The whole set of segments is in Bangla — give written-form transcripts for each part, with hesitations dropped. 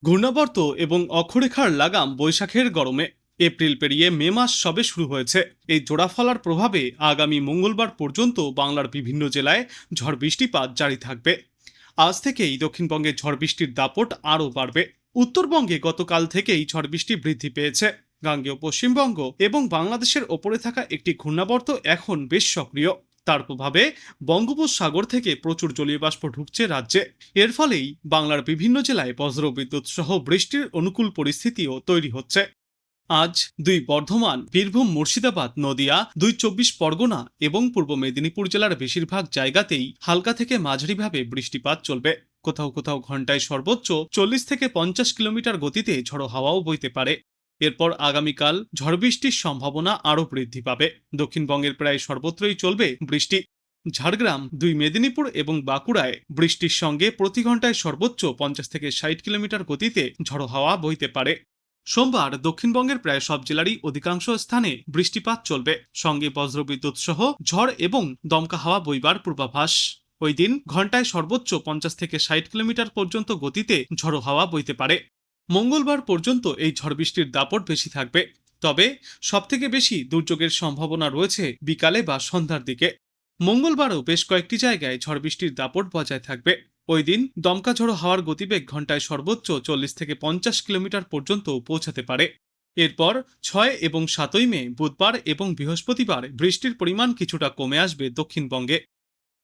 ঘূর্ণাবর্ত এবং অক্ষরেখার লাগাম বৈশাখের গরমে। এপ্রিল পেরিয়ে মে মাস সবে শুরু হয়েছে। এই জোড়া ফলার প্রভাবে আগামী মঙ্গলবার পর্যন্ত বাংলার বিভিন্ন জেলায় ঝড় বৃষ্টিপাত জারি থাকবে। আজ থেকেই দক্ষিণবঙ্গে ঝড় বৃষ্টির দাপট আরও বাড়বে। উত্তরবঙ্গে গতকাল থেকেই ঝড় বৃষ্টি বৃদ্ধি পেয়েছে। গাঙ্গেয় পশ্চিমবঙ্গ এবং বাংলাদেশের ওপরে থাকা একটি ঘূর্ণাবর্ত এখন বেশ সক্রিয়। তার প্রভাবে বঙ্গোপসাগর থেকে প্রচুর জলীয় বাষ্প ঢুকছে রাজ্যে। এর ফলেই বাংলার বিভিন্ন জেলায় বজ্রবিদ্যুৎ সহ বৃষ্টির অনুকূল পরিস্থিতিও তৈরি হচ্ছে। আজ দুই বর্ধমান, বীরভূম, মুর্শিদাবাদ, নদিয়া, দুই চব্বিশ পরগনা এবং পূর্ব মেদিনীপুর জেলার বেশিরভাগ জায়গাতেই হালকা থেকে মাঝারিভাবে বৃষ্টিপাত চলবে। কোথাও কোথাও ঘন্টায় সর্বোচ্চ 40 থেকে 50 কিলোমিটার গতিতে ঝড়ো হাওয়াও বইতে পারে। এরপর আগামীকাল ঝড় বৃষ্টির সম্ভাবনা আরও বৃদ্ধি পাবে। দক্ষিণবঙ্গের প্রায় সর্বত্রই চলবে বৃষ্টি। ঝাড়গ্রাম, দুই মেদিনীপুর এবং বাঁকুড়ায় বৃষ্টির সঙ্গে প্রতি ঘন্টায় সর্বোচ্চ 50 থেকে 60 কিলোমিটার গতিতে ঝড়ো হাওয়া বইতে পারে। সোমবার দক্ষিণবঙ্গের প্রায় সব জেলারই অধিকাংশ স্থানে বৃষ্টিপাত চলবে, সঙ্গে বজ্রবিদ্যুৎ সহ ঝড় এবং দমকা হাওয়া বইবার পূর্বাভাস। ওই দিন ঘন্টায় সর্বোচ্চ 50 থেকে 60 কিলোমিটার পর্যন্ত গতিতে ঝড়ো হাওয়া বইতে পারে। মঙ্গলবার পর্যন্ত এই ঝড় বৃষ্টির দাপট বেশি থাকবে। তবে সবথেকে বেশি দুর্যোগের সম্ভাবনা রয়েছে বিকালে বা সন্ধ্যার দিকে। মঙ্গলবারও বেশ কয়েকটি জায়গায় ঝড় বৃষ্টির দাপট বজায় থাকবে। ওই দিন দমকা ঝড়ো হাওয়ার গতিবেগ ঘন্টায় সর্বোচ্চ 40 থেকে 50 কিলোমিটার পর্যন্ত পৌঁছাতে পারে। এরপর 6 এবং 7 মে বুধবার এবং বৃহস্পতিবার বৃষ্টির পরিমাণ কিছুটা কমে আসবে দক্ষিণবঙ্গে।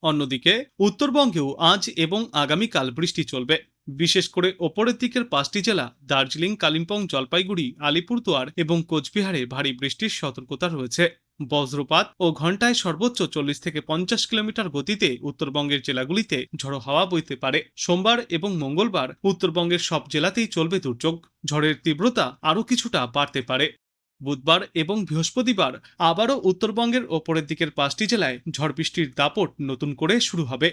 অন্যদিকে উত্তরবঙ্গেও আজ এবং আগামীকাল বৃষ্টি চলবে। বিশেষ করে ওপরের দিকের 5টি জেলা দার্জিলিং, কালিম্পং, জলপাইগুড়ি, আলিপুরদুয়ার এবং কোচবিহারে ভারী বৃষ্টির সতর্কতা রয়েছে। বজ্রপাত ও ঘন্টায় সর্বোচ্চ 40 থেকে 50 কিলোমিটার গতিতে উত্তরবঙ্গের জেলাগুলিতে ঝড়ো হাওয়া বইতে পারে। সোমবার এবং মঙ্গলবার উত্তরবঙ্গের সব জেলাতেই চলবে দুর্যোগ। ঝড়ের তীব্রতা আরও কিছুটা বাড়তে পারে। বুধবার এবং বৃহস্পতিবার আবারও উত্তরবঙ্গের ওপরের দিকের 5টি জেলায় ঝড় বৃষ্টির দাপট নতুন করে শুরু হবে।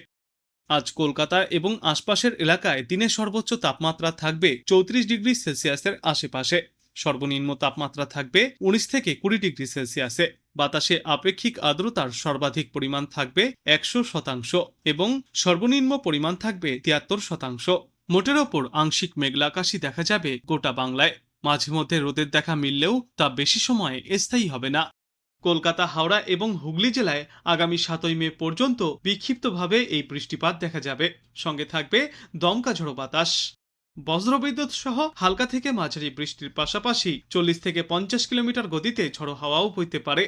আজ কলকাতা এবং আশপাশের এলাকায় দিনের সর্বোচ্চ তাপমাত্রা থাকবে 34 ডিগ্রি সেলসিয়াসের আশেপাশে। সর্বনিম্ন তাপমাত্রা থাকবে 19 থেকে 20 ডিগ্রি সেলসিয়াসে। বাতাসে আপেক্ষিক আর্দ্রতার সর্বাধিক পরিমাণ থাকবে 100% এবং সর্বনিম্ন পরিমাণ থাকবে 73%। মোটের ওপর আংশিক মেঘলা আকাশই দেখা যাবে গোটা বাংলায়। মাঝে মধ্যে রোদের দেখা মিললেও তা বেশি সময় স্থায়ী হবে না। কলকাতা, হাওড়া এবং হুগলি জেলায় আগামী 7 মে পর্যন্ত বিক্ষিপ্তভাবে এই বৃষ্টিপাত দেখা যাবে। সঙ্গে থাকবে দমকা ঝড়ো বাতাস। বজ্রবিদ্যুৎ সহ হালকা থেকে মাঝারি বৃষ্টির পাশাপাশি 40 থেকে 50 কিলোমিটার গতিতে ঝড়ো হাওয়াও বইতে পারে।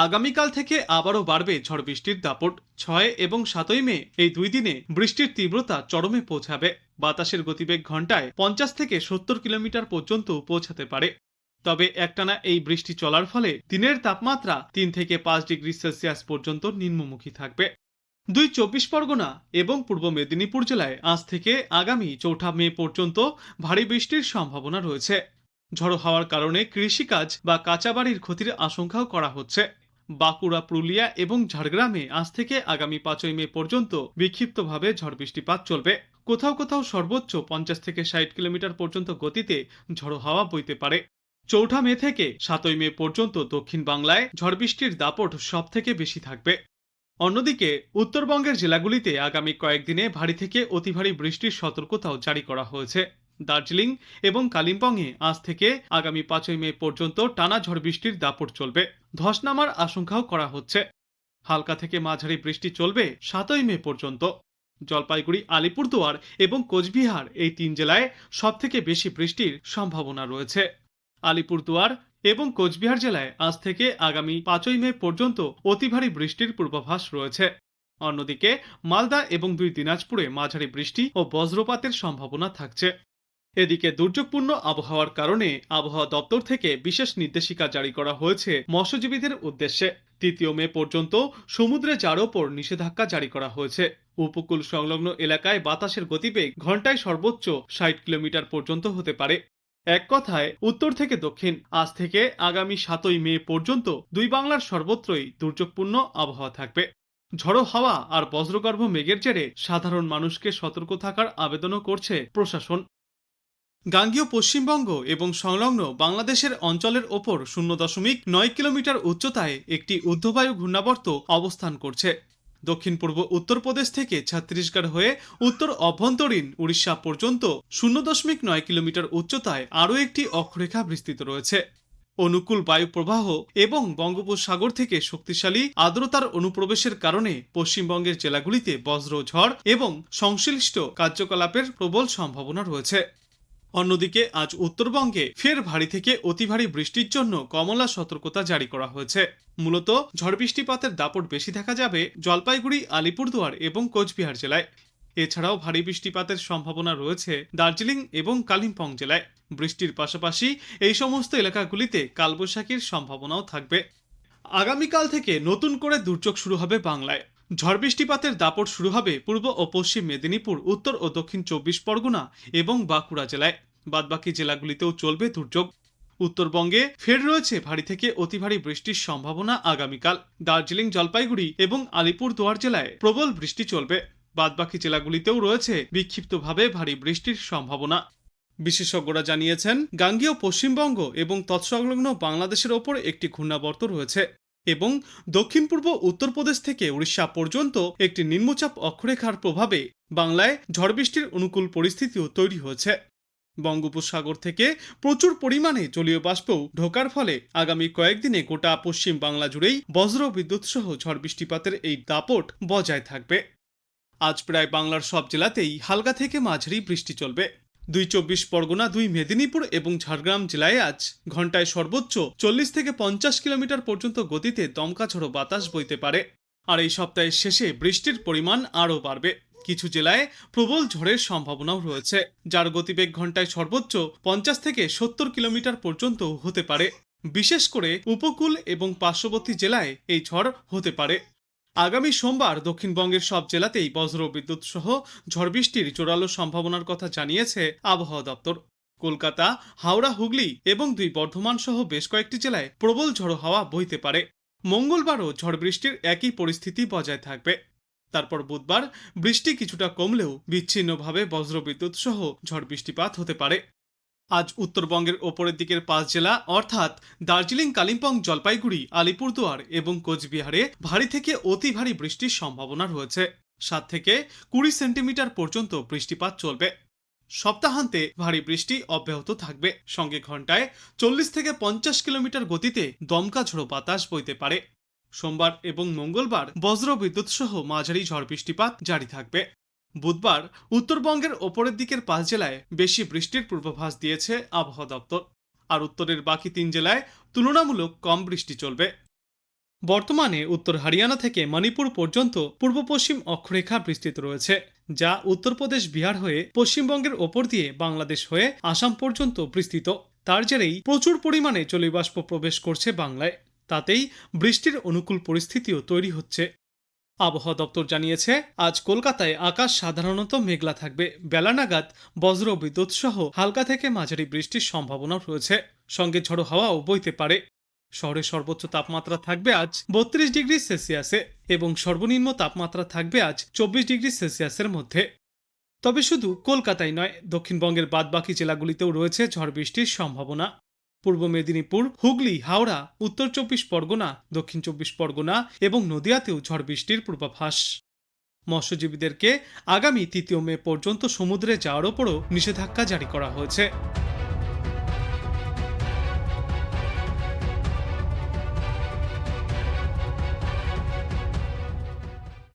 আগামীকাল থেকে আবারও বাড়বে ঝড় বৃষ্টির দাপট। 6 এবং 7 মে এই দুই দিনে বৃষ্টির তীব্রতা চরমে পৌঁছাবে। বাতাসের গতিবেগ ঘন্টায় 50 থেকে 70 কিলোমিটার পর্যন্ত পৌঁছাতে পারে। তবে একটানা এই বৃষ্টি চলার ফলে দিনের তাপমাত্রা 3 থেকে 5 ডিগ্রি সেলসিয়াস পর্যন্ত নিম্নমুখী থাকবে। দুই চব্বিশ পরগনা এবং পূর্ব মেদিনীপুর জেলায় আজ থেকে আগামী 4 মে পর্যন্ত ভারী বৃষ্টির সম্ভাবনা রয়েছে। ঝড়ো হাওয়ার কারণে কৃষিকাজ বা কাঁচা বাড়ির ক্ষতির আশঙ্কাও করা হচ্ছে। বাঁকুড়া, পুরুলিয়া এবং ঝাড়গ্রামে আজ থেকে আগামী 5 মে পর্যন্ত বিক্ষিপ্তভাবে ঝড় বৃষ্টিপাত চলবে। কোথাও কোথাও সর্বোচ্চ 50 থেকে 60 কিলোমিটার পর্যন্ত গতিতে ঝড়ো হাওয়া বইতে পারে। 4 মে থেকে 7 মে পর্যন্ত দক্ষিণ বাংলায় ঝড় বৃষ্টির দাপট সব থেকে বেশি থাকবে। অন্যদিকে উত্তরবঙ্গের জেলাগুলিতে আগামী কয়েকদিনে ভারী থেকে অতি ভারী বৃষ্টির সতর্কতাও জারি করা হয়েছে। দার্জিলিং এবং কালিম্পংয়ে আজ থেকে আগামী 5 মে পর্যন্ত টানা ঝড় বৃষ্টির দাপট চলবে। ধস নামার আশঙ্কাও করা হচ্ছে। হালকা থেকে মাঝারি বৃষ্টি চলবে 7 মে পর্যন্ত। জলপাইগুড়ি, আলিপুরদুয়ার এবং কোচবিহার এই 3 জেলায় সব থেকে বেশি বৃষ্টির সম্ভাবনা রয়েছে। আলিপুরদুয়ার এবং কোচবিহার জেলায় আজ থেকে আগামী 5 মে পর্যন্ত অতি ভারী বৃষ্টির পূর্বাভাস রয়েছে। অন্যদিকে মালদা এবং দুই দিনাজপুরে মাঝারি বৃষ্টি ও বজ্রপাতের সম্ভাবনা থাকছে। এদিকে দুর্যোগপূর্ণ আবহাওয়ার কারণে আবহাওয়া দপ্তর থেকে বিশেষ নির্দেশিকা জারি করা হয়েছে মৎস্যজীবীদের উদ্দেশ্যে। 3 মে পর্যন্ত সমুদ্রে যাওয়ার ওপর নিষেধাজ্ঞা জারি করা হয়েছে। উপকূল সংলগ্ন এলাকায় বাতাসের গতিবেগ ঘন্টায় সর্বোচ্চ 60 কিলোমিটার পর্যন্ত হতে পারে। এক কথায় উত্তর থেকে দক্ষিণ আজ থেকে আগামী 7 মে পর্যন্ত দুই বাংলার সর্বত্রই দুর্যোগপূর্ণ আবহাওয়া থাকবে। ঝড়ো হাওয়া আর বজ্রগর্ভ মেঘের জেরে সাধারণ মানুষকে সতর্ক থাকার আবেদনও করছে প্রশাসন। গাঙ্গেয় পশ্চিমবঙ্গ এবং সংলগ্ন বাংলাদেশের অঞ্চলের ওপর 0.9 কিলোমিটার উচ্চতায় একটি ঊর্ধ্ববায়ু ঘূর্ণাবর্ত অবস্থান করছে। দক্ষিণ পূর্ব উত্তরপ্রদেশ থেকে ছত্তিশগড় হয়ে উত্তর অভ্যন্তরীণ উড়িষ্যা পর্যন্ত 0.9 কিলোমিটার উচ্চতায় আরও একটি অক্ষরেখা বিস্তৃত রয়েছে। অনুকূল বায়ু প্রবাহ এবং বঙ্গোপসাগর থেকে শক্তিশালী আর্দ্রতার অনুপ্রবেশের কারণে পশ্চিমবঙ্গের জেলাগুলিতে বজ্রঝড় এবং সংশ্লিষ্ট কার্যকলাপের প্রবল সম্ভাবনা রয়েছে। অন্যদিকে আজ উত্তরবঙ্গে ফের ভারী থেকে অতি ভারী বৃষ্টির জন্য কমলা সতর্কতা জারি করা হয়েছে। মূলত ঝড় বৃষ্টিপাতের দাপট বেশি দেখা যাবে জলপাইগুড়ি, আলিপুরদুয়ার এবং কোচবিহার জেলায়। এছাড়াও ভারী বৃষ্টিপাতের সম্ভাবনা রয়েছে দার্জিলিং এবং কালিম্পং জেলায়। বৃষ্টির পাশাপাশি এই সমস্ত এলাকাগুলিতে কালবৈশাখীর সম্ভাবনাও থাকবে। আগামীকাল থেকে নতুন করে দুর্যোগ শুরু হবে বাংলায়। ঝড় বৃষ্টিপাতের দাপট শুরু হবে পূর্ব ও পশ্চিম মেদিনীপুর, উত্তর ও দক্ষিণ 24 পরগনা এবং বাঁকুড়া জেলায়। বাদবাকি জেলাগুলিতেও চলবে দুর্যোগ। উত্তরবঙ্গে ফের রয়েছে ভারী থেকে অতি ভারী বৃষ্টির সম্ভাবনা আগামীকাল। দার্জিলিং, জলপাইগুড়ি এবং আলিপুরদুয়ার জেলায় প্রবল বৃষ্টি চলবে। বাদবাকি জেলাগুলিতেও রয়েছে বিক্ষিপ্তভাবে ভারী বৃষ্টির সম্ভাবনা। বিশেষজ্ঞরা জানিয়েছেন, গাঙ্গেয় পশ্চিমবঙ্গ এবং তৎসংলগ্ন বাংলাদেশের ওপর একটি ঘূর্ণাবর্ত রয়েছে এবং দক্ষিণ পূর্ব উত্তরপ্রদেশ থেকে উড়িষ্যা পর্যন্ত একটি নিম্নচাপ অক্ষরেখার প্রভাবে বাংলায় ঝড় বৃষ্টির অনুকূল পরিস্থিতিও তৈরি হয়েছে। বঙ্গোপসাগর থেকে প্রচুর পরিমাণে জলীয় বাষ্প ঢোকার ফলে আগামী কয়েকদিনে গোটা পশ্চিম বাংলা জুড়েই বজ্র বিদ্যুৎ সহ ঝড় বৃষ্টিপাতের এই দাপট বজায় থাকবে। আজ প্রায় বাংলার সব জেলাতেই হালকা থেকে মাঝারি বৃষ্টি চলবে। 24 পরগনা, 2 মেদিনীপুর এবং ঝাড়গ্রাম জেলায় আজ ঘন্টায় সর্বোচ্চ 40 থেকে 50 কিলোমিটার পর্যন্ত গতিতে দমকা ঝড়ো বাতাস বইতে পারে। আর এই সপ্তাহের শেষে বৃষ্টির পরিমাণ আরও বাড়বে। কিছু জেলায় প্রবল ঝড়ের সম্ভাবনাও রয়েছে, যার গতিবেগ ঘন্টায় সর্বোচ্চ 50 থেকে 70 কিলোমিটার পর্যন্ত হতে পারে। বিশেষ করে উপকূল এবং পার্শ্ববর্তী জেলায় এই ঝড় হতে পারে। আগামী সোমবার দক্ষিণবঙ্গের সব জেলাতেই বজ্র বিদ্যুৎ সহ ঝড় বৃষ্টির জোরালো সম্ভাবনার কথা জানিয়েছে আবহাওয়া দপ্তর। কলকাতা, হাওড়া, হুগলি এবং 2 বর্ধমান সহ বেশ কয়েকটি জেলায় প্রবল ঝড়ো হাওয়া বইতে পারে। মঙ্গলবারও ঝড় বৃষ্টির একই পরিস্থিতি বজায় থাকবে। তারপর বুধবার বৃষ্টি কিছুটা কমলেও বিচ্ছিন্নভাবে বজ্র বিদ্যুৎ সহ ঝড় বৃষ্টিপাত হতে পারে। আজ উত্তরবঙ্গের ওপরের দিকের 5 জেলা অর্থাৎ দার্জিলিং, কালিম্পং, জলপাইগুড়ি, আলিপুরদুয়ার এবং কোচবিহারে ভারী থেকে অতি ভারী বৃষ্টির সম্ভাবনা রয়েছে। 7 থেকে 20 সেন্টিমিটার পর্যন্ত বৃষ্টিপাত চলবে। সপ্তাহান্তে ভারী বৃষ্টি অব্যাহত থাকবে, সঙ্গে ঘন্টায় 40 থেকে 50 কিলোমিটার গতিতে দমকা ঝড়ো বাতাস বইতে পারে। সোমবার এবং মঙ্গলবার বজ্র বিদ্যুৎ সহ মাঝারি ঝড় বৃষ্টিপাত জারি থাকবে। বুধবার উত্তরবঙ্গের ওপরের দিকের 5 জেলায় বেশি বৃষ্টির পূর্বাভাস দিয়েছে আবহাওয়া দপ্তর। আর উত্তরের বাকি 3 জেলায় তুলনামূলক কম বৃষ্টি চলবে। বর্তমানে উত্তর হরিয়ানা থেকে মণিপুর পর্যন্ত পূর্ব পশ্চিম অক্ষরেখা বিস্তৃত রয়েছে, যা উত্তরপ্রদেশ, বিহার হয়ে পশ্চিমবঙ্গের ওপর দিয়ে বাংলাদেশ হয়ে আসাম পর্যন্ত বিস্তৃত। তার জেরেই প্রচুর পরিমাণে জলীয়বাষ্প প্রবেশ করছে বাংলায়। তাতেই বৃষ্টির অনুকূল পরিস্থিতিও তৈরি হচ্ছে। আবহাওয়া দপ্তর জানিয়েছে, আজ কলকাতায় আকাশ সাধারণত মেঘলা থাকবে। বেলা নাগাদ বজ্র বিদ্যুৎ সহ হালকা থেকে মাঝারি বৃষ্টির সম্ভাবনা রয়েছে, সঙ্গে ঝড়ো হাওয়াও বইতে পারে। শহরের সর্বোচ্চ তাপমাত্রা থাকবে আজ 32 ডিগ্রি সেলসিয়াসে এবং সর্বনিম্ন তাপমাত্রা থাকবে আজ 24 ডিগ্রি সেলসিয়াসের মধ্যে। তবে শুধু কলকাতায় নয়, দক্ষিণবঙ্গের বাদবাকি জেলাগুলিতেও রয়েছে ঝড় বৃষ্টির সম্ভাবনা। পূর্ব মেদিনীপুর, হুগলি, হাওড়া, উত্তর 24 পরগনা, দক্ষিণ 24 পরগনা এবং নদিয়াতেও ঝড় বৃষ্টির পূর্বাভাস। মৎস্যজীবীদেরকে আগামী 3 মে পর্যন্ত সমুদ্রে যাওয়ার ওপরও নিষেধাজ্ঞা জারি করা হয়েছে।